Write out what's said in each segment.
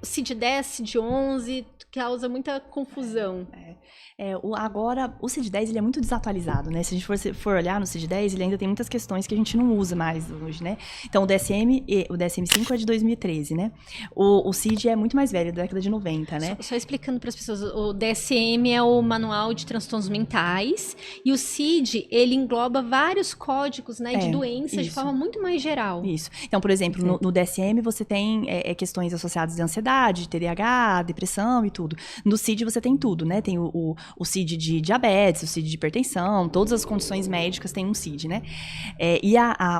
o CID-10, CID-11 causa muita confusão. Agora, o CID-10 ele é muito desatualizado, né? Se a gente for olhar no CID-10, ele ainda tem muitas questões que a gente não usa mais hoje, né? Então, o DSM-5 é de 2013, né? O CID é muito mais velho, da década de 90, né? Só explicando para as pessoas, o DSM é o Manual de Transtornos Mentais e o CID, ele engloba vários códigos, né, de doenças de forma muito mais geral. Isso. Então, por exemplo, no DSM você tem questões associadas à ansiedade, TDAH, depressão e tudo. No CID você tem tudo, né? Tem o CID de diabetes, o CID de hipertensão, todas as condições médicas têm um CID, né?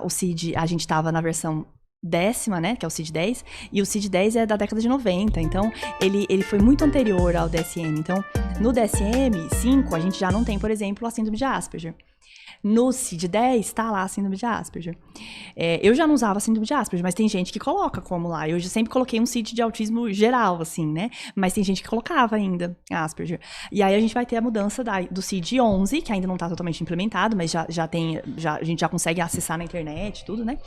O CID, a gente estava na versão 10ª, né, que é o CID-10, e o CID-10 é da década de 90, então ele foi muito anterior ao DSM. Então, no DSM-5, a gente já não tem, por exemplo, a síndrome de Asperger. No CID-10, tá lá a síndrome de Asperger. Eu já não usava a síndrome de Asperger, mas tem gente que coloca como lá. Eu já sempre coloquei um CID de autismo geral, assim, né? Mas tem gente que colocava ainda Asperger. E aí a gente vai ter a mudança do CID-11, que ainda não tá totalmente implementado, mas a gente já consegue acessar na internet, tudo, né?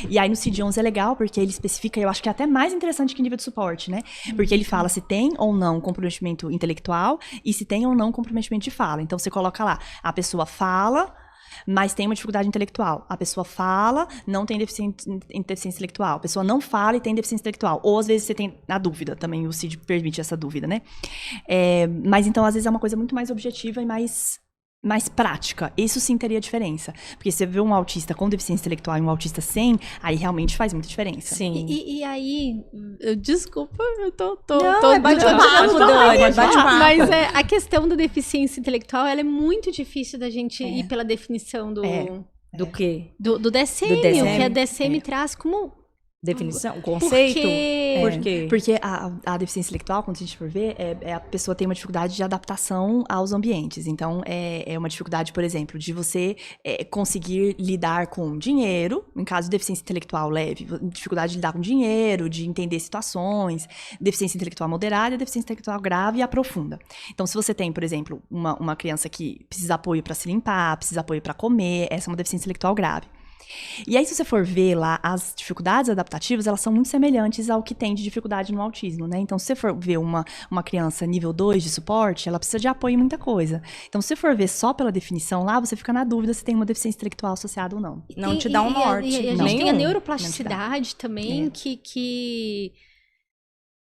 E aí no CID-11 é legal, porque ele especifica, eu acho que é até mais interessante que nível de suporte, né? Porque ele fala se tem ou não comprometimento intelectual e se tem ou não comprometimento de fala. Então você coloca lá, a pessoa fala, mas tem uma dificuldade intelectual. A pessoa fala, não tem deficiência intelectual. A pessoa não fala e tem deficiência intelectual. Ou, às vezes, você tem a dúvida também. O CID permite essa dúvida, né? Mas, então, às vezes, é uma coisa muito mais objetiva e mais prática. Isso sim teria diferença. Porque você vê um autista com deficiência intelectual e um autista sem, aí realmente faz muita diferença. Sim. E aí, desculpa, eu tô bate-papo, Dani, bate-papo. Mas a questão da deficiência intelectual, ela é muito difícil da gente ir pela definição do quê? Do DSM, o que a DSM traz como definição, conceito? Por quê? Porque a deficiência intelectual, quando a gente for ver, a pessoa tem uma dificuldade de adaptação aos ambientes. Então, é uma dificuldade, por exemplo, de você conseguir lidar com dinheiro, em caso de deficiência intelectual leve, dificuldade de lidar com dinheiro, de entender situações, deficiência intelectual moderada, deficiência intelectual grave e aprofunda. Então, se você tem, por exemplo, uma criança que precisa de apoio para se limpar, precisa de apoio para comer, essa é uma deficiência intelectual grave. E aí, se você for ver lá, as dificuldades adaptativas, elas são muito semelhantes ao que tem de dificuldade no autismo, né? Então, se você for ver uma criança nível 2 de suporte, ela precisa de apoio em muita coisa. Então, se você for ver só pela definição lá, você fica na dúvida se tem uma deficiência intelectual associada ou não. Não te dá um norte. E a gente tem a neuroplasticidade também, que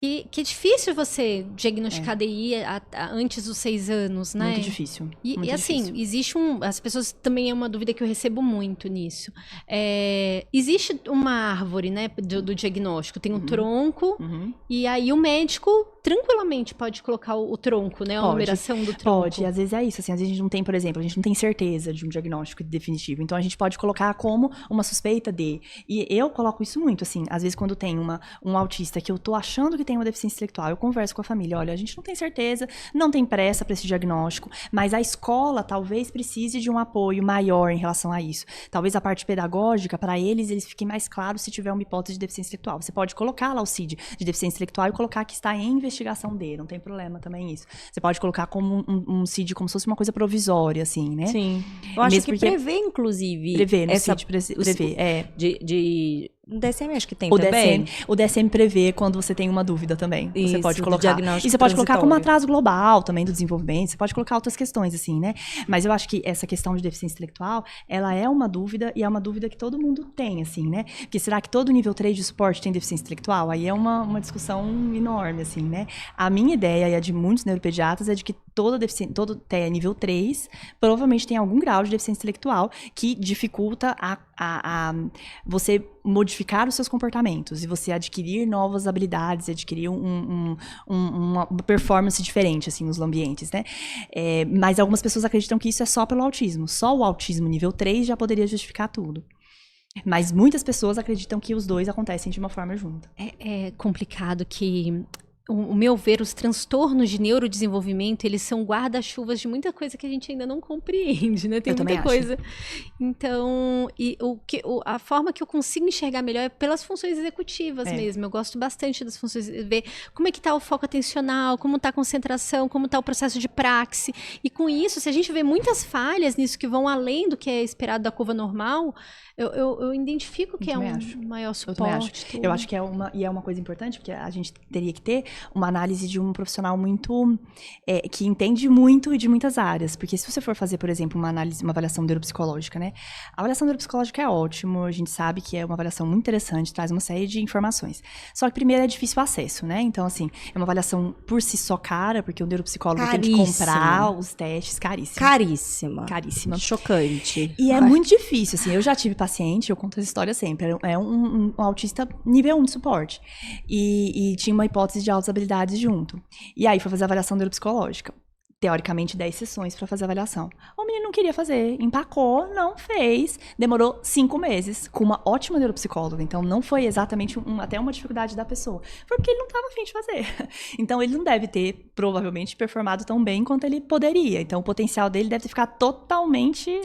é difícil você diagnosticar DI antes dos 6 anos, né? Muito difícil. E assim, existe as pessoas também é uma dúvida que eu recebo muito nisso. Existe uma árvore, né, do diagnóstico. Tem um tronco, e aí o médico tranquilamente pode colocar o tronco, né? A numeração do tronco. Pode, e às vezes é isso, assim, às vezes a gente não tem, por exemplo, a gente não tem certeza de um diagnóstico definitivo, então a gente pode colocar como uma suspeita de, e eu coloco isso muito, assim, às vezes quando tem um autista que eu tô achando que tem uma deficiência intelectual, eu converso com a família, olha, a gente não tem certeza, não tem pressa para esse diagnóstico, mas a escola talvez precise de um apoio maior em relação a isso. Talvez a parte pedagógica, para eles fiquem mais claros se tiver uma hipótese de deficiência intelectual. Você pode colocar lá o CID de deficiência intelectual e colocar que está em investigação dele, não tem problema também isso. Você pode colocar como um CID, como se fosse uma coisa provisória, assim, né? Sim. Eu acho que prevê, inclusive... Prevê, no CID prevê, No DSM acho que tem também. O DSM prevê quando você tem uma dúvida também. Isso, você pode colocar. E você pode colocar como atraso global também do desenvolvimento. Você pode colocar outras questões, assim, né? Mas eu acho que essa questão de deficiência intelectual, ela é uma dúvida e é uma dúvida que todo mundo tem, assim, né? Porque será que todo nível 3 de suporte tem deficiência intelectual? Aí é uma discussão enorme, assim, né? A minha ideia e a de muitos neuropediatras é de que todo TEA nível 3 provavelmente tem algum grau de deficiência intelectual que dificulta a você modificar os seus comportamentos e você adquirir novas habilidades, adquirir uma performance diferente, assim, nos ambientes, né? Mas algumas pessoas acreditam que isso é só pelo autismo. Só o autismo nível 3 já poderia justificar tudo. Mas muitas pessoas acreditam que os dois acontecem de uma forma junta. É complicado que o meu ver, os transtornos de neurodesenvolvimento, eles são guarda-chuvas de muita coisa que a gente ainda não compreende, né? Tem muita coisa. Então, a forma que eu consigo enxergar melhor é pelas funções executivas mesmo. Eu gosto bastante das funções, ver como é que tá o foco atencional, como tá a concentração, como tá o processo de praxe. E com isso, se a gente vê muitas falhas nisso que vão além do que é esperado da curva normal, eu identifico que é um maior suporte. Eu acho que é uma coisa importante, porque a gente teria que ter uma análise de um profissional muito que entende muito e de muitas áreas, porque se você for fazer, por exemplo, uma avaliação neuropsicológica, né? A avaliação neuropsicológica é ótimo, a gente sabe que é uma avaliação muito interessante, traz uma série de informações. Só que primeiro é difícil o acesso, né? Então, assim, é uma avaliação por si só cara, porque o neuropsicólogo tem que comprar os testes, caríssima. Chocante. E é muito difícil, assim, eu já tive paciente, eu conto essa história sempre, é um autista nível 1 de suporte, e tinha uma hipótese de altas habilidades junto. E aí foi fazer a avaliação neuropsicológica. Teoricamente, 10 sessões para fazer a avaliação. O menino não queria fazer, empacou, não fez. Demorou 5 meses, com uma ótima neuropsicóloga. Então, não foi exatamente até uma dificuldade da pessoa. Foi porque ele não estava a fim de fazer. Então, ele não deve ter, provavelmente, performado tão bem quanto ele poderia. Então, o potencial dele deve ter ficado totalmente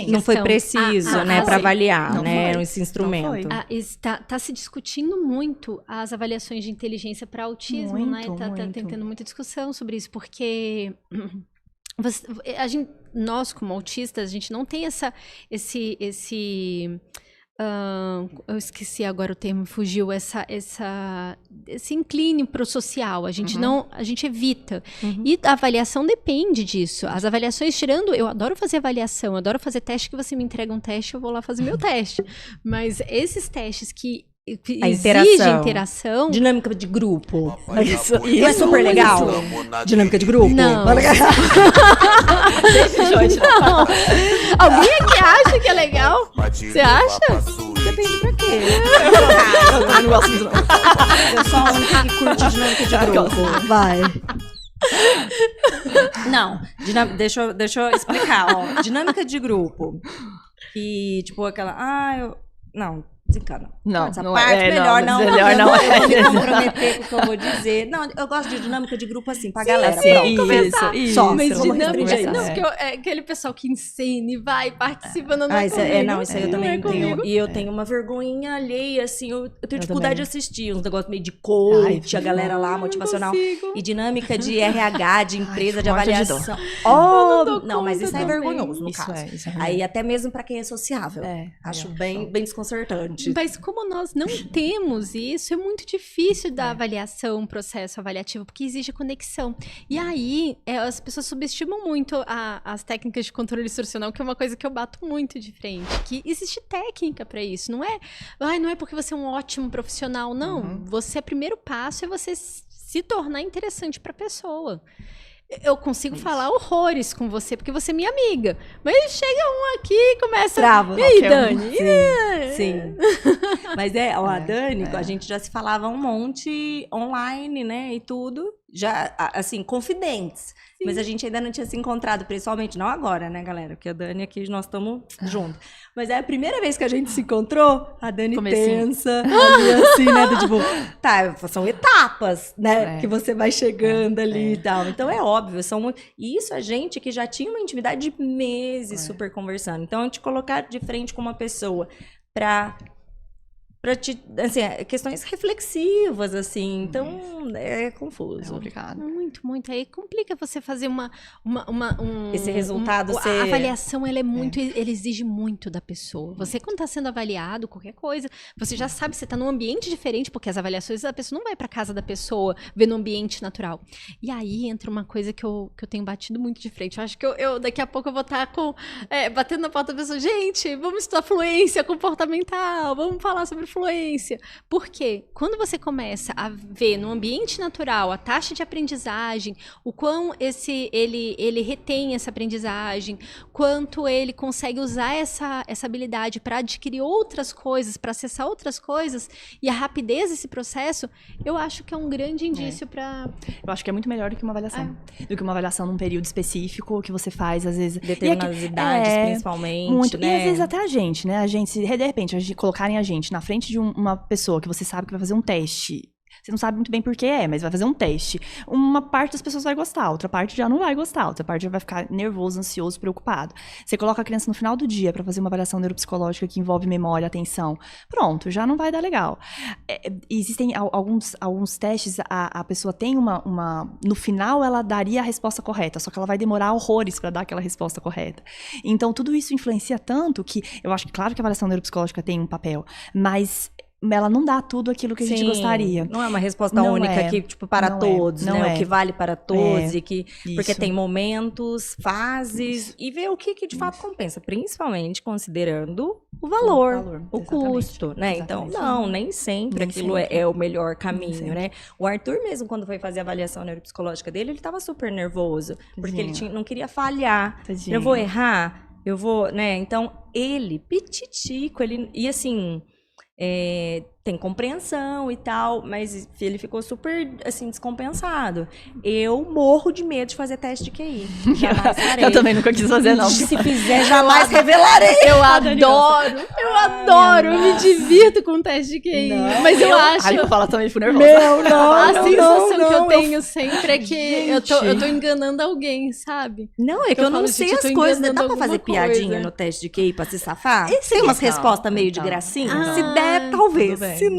não foi preciso, né, para avaliar, não né, foi. Esse instrumento. Tá se discutindo muito as avaliações de inteligência para autismo, né? Tá tendo muita discussão sobre isso, porque nós, como autistas, a gente não tem esse eu esqueci agora o termo, fugiu, esse inclínio pro social, a gente a gente evita. E a avaliação depende disso. As avaliações, eu adoro fazer avaliação, eu adoro fazer teste, que você me entrega um teste, eu vou lá fazer meu teste. Mas esses testes que exige interação. Dinâmica de grupo. Isso é super legal. Dinâmica de grupo? Não. Alguém aqui acha que é legal? Você acha? Depende pra quê. Eu não gosto disso, não. Eu sou a única que curte dinâmica de grupo. Vai. Não, deixa eu explicar, ó. Dinâmica de grupo. E, tipo, aquela... Não, desencana. Não, essa não parte é. Melhor não vou me comprometer com o que eu vou dizer. Não, eu gosto de dinâmica de grupo assim, pra galera. Isso. Só. Mas dinâmica de... Não, porque é aquele pessoal que ensina e vai, participa, não é comigo. Isso aí eu também tenho. E eu tenho uma vergonhinha alheia, assim, eu tenho dificuldade de assistir uns negócios meio de coach, a galera lá, motivacional. E dinâmica de RH, de empresa, de avaliação. Não, mas isso é vergonhoso, no caso. Aí até mesmo pra quem é sociável. Acho bem desconcertante. Mas como nós não temos isso, é muito difícil da avaliação, processo avaliativo, porque exige conexão. E aí, as pessoas subestimam muito as técnicas de controle instrucional, que é uma coisa que eu bato muito de frente. Que existe técnica para isso. Não é porque você é um ótimo profissional, não. O primeiro passo é você se tornar interessante para a pessoa. Eu consigo falar horrores com você, porque você é minha amiga. Mas chega um aqui e começa... Trava. E aí, Dani? Sim. Mas a Dani, a gente já se falava um monte online, né? E tudo. Já, assim, confidentes. Sim. Mas a gente ainda não tinha se encontrado pessoalmente. Não agora, né, galera? Porque a Dani aqui, nós estamos juntos. Mas é a primeira vez que a gente se encontrou, a Dani pensa, ali assim, né? Do tipo, são etapas, né? Que você vai chegando ali e tal. Então é óbvio, e isso a gente que já tinha uma intimidade de meses super conversando. Então, a gente colocar de frente com uma pessoa pra te, assim, questões reflexivas, assim, então é confuso. É complicado. Muito. Aí complica você fazer esse resultado a avaliação, ela exige muito da pessoa. Você, quando está sendo avaliado, qualquer coisa, você já sabe, você está num ambiente diferente, porque as avaliações, a pessoa não vai para casa da pessoa, ver no ambiente natural. E aí entra uma coisa que eu tenho batido muito de frente. Eu acho que daqui a pouco eu vou estar batendo na porta da pessoa, gente, vamos estudar fluência comportamental, vamos falar sobre fluência. Porque quando você começa a ver no ambiente natural a taxa de aprendizagem, o quão ele retém essa aprendizagem, quanto ele consegue usar essa habilidade para adquirir outras coisas, para acessar outras coisas, e a rapidez desse processo, eu acho que é um grande indício para... Eu acho que é muito melhor do que uma avaliação. Do que uma avaliação num período específico que você faz, às vezes... Determinadas idades, principalmente, muito, né? E às vezes até a gente, né? De repente, colocarem a gente na frente de uma pessoa que você sabe que vai fazer um teste Você não sabe muito bem por que mas vai fazer um teste. Uma parte das pessoas vai gostar, outra parte já não vai gostar, outra parte já vai ficar nervoso, ansioso, preocupado. Você coloca a criança no final do dia para fazer uma avaliação neuropsicológica que envolve memória, atenção. Pronto, já não vai dar legal. Existem alguns testes, a pessoa tem no final ela daria a resposta correta, só que ela vai demorar horrores para dar aquela resposta correta. Então, tudo isso influencia tanto que eu acho que, claro que a avaliação neuropsicológica tem um papel, mas ela não dá tudo aquilo que a gente gostaria. Não é uma resposta única que, tipo, para todos, né? O que vale para todos porque tem momentos, fases, e ver o que de fato compensa, principalmente considerando o valor, o custo, né? Exatamente. Então, nem sempre aquilo é o melhor caminho, né? O Arthur mesmo, quando foi fazer a avaliação neuropsicológica dele, ele tava super nervoso, porque ele não queria falhar. Eu vou errar? Eu vou, né? Então, ele, pititico, e assim... tem compreensão e tal, mas ele ficou super, assim, descompensado. Eu morro de medo de fazer teste de QI. Jamais farei. Eu também nunca quis fazer, não. Se fizer, jamais revelarei. Eu adoro, eu me divirto com teste de QI. Não, mas eu acho... Aí eu falo também, fico nervosa. A sensação que eu tenho sempre é que eu tô enganando alguém, sabe? Não, é que eu não sei as coisas. Dá pra fazer piadinha no teste de QI pra se safar? Tem umas respostas meio de gracinha? Se der, talvez. Se não...